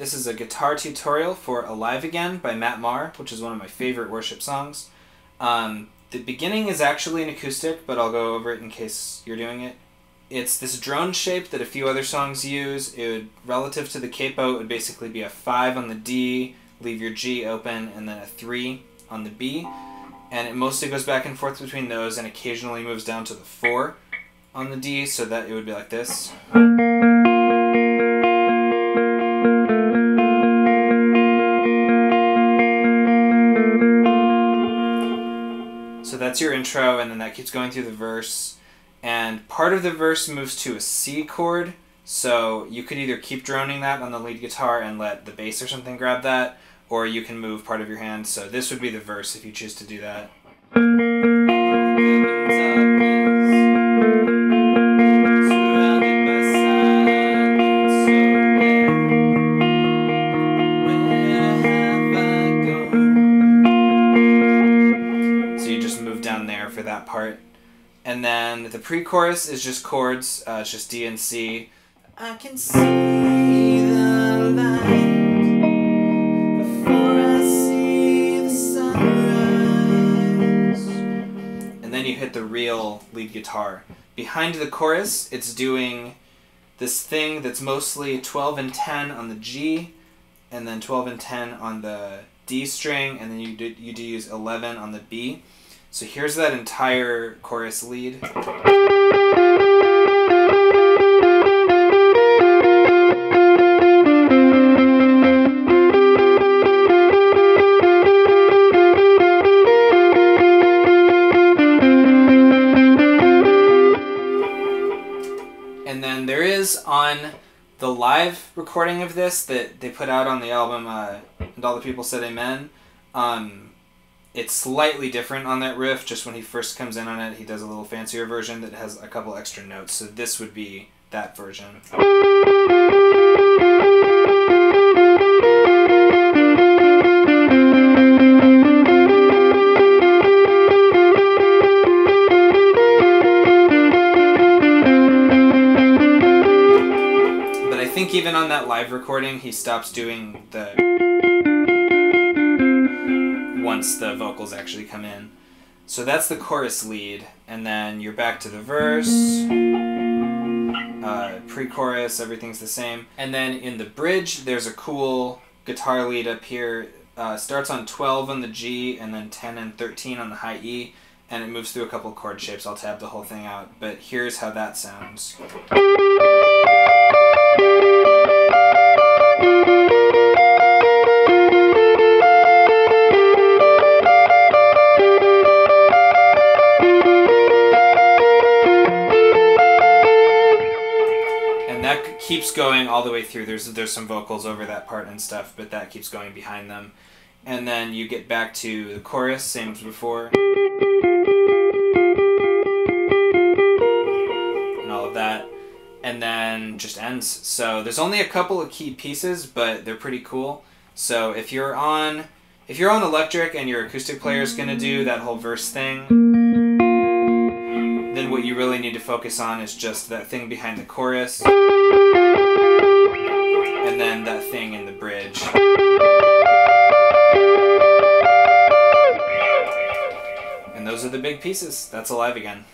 This is a guitar tutorial for Alive Again by Matt Maher, which is one of my favorite worship songs. The beginning is actually an acoustic, but I'll go over it in case you're doing it. It's this drone shape that a few other songs use. It would, relative to the capo, it would basically be a 5 on the D, leave your G open, and then a 3 on the B. And it mostly goes back and forth between those and occasionally moves down to the 4 on the D, so that it would be like this. So that's your intro, and then that keeps going through the verse. And part of the verse moves to a C chord, so you could either keep droning that on the lead guitar and let the bass or something grab that, or you can move part of your hand. So this would be the verse if you choose to do that. Down there for that part. And then the pre-chorus is just chords, it's just D and C. I can see the light before I see the sunrise. And then you hit the real lead guitar. Behind the chorus, it's doing this thing that's mostly 12 and 10 on the G, and then 12 and 10 on the D string, and then you do use 11 on the B. So here's that entire chorus lead. And then there is on the live recording of this that they put out on the album, And All the People Said Amen, it's slightly different on that riff. Just when he first comes in on it, he does a little fancier version that has a couple extra notes. So this would be that version. But I think even on that live recording, he stops doing the once the vocals actually come in. So that's the chorus lead, and then you're back to the verse, pre-chorus, everything's the same. And then in the bridge, there's a cool guitar lead up here. Starts on 12 on the G, and then 10 and 13 on the high E, and it moves through a couple chord shapes. I'll tab the whole thing out, but here's how that sounds. Keeps going all the way through. There's some vocals over that part and stuff, but that keeps going behind them. And then you get back to the chorus, same as before. And all of that. And then just ends. So there's only a couple of key pieces, but they're pretty cool. So if you're on electric and your acoustic player is going to do that whole verse thing, then what you really need to focus on is just that thing behind the chorus, and then that thing in the bridge. And those are the big pieces. That's Alive Again.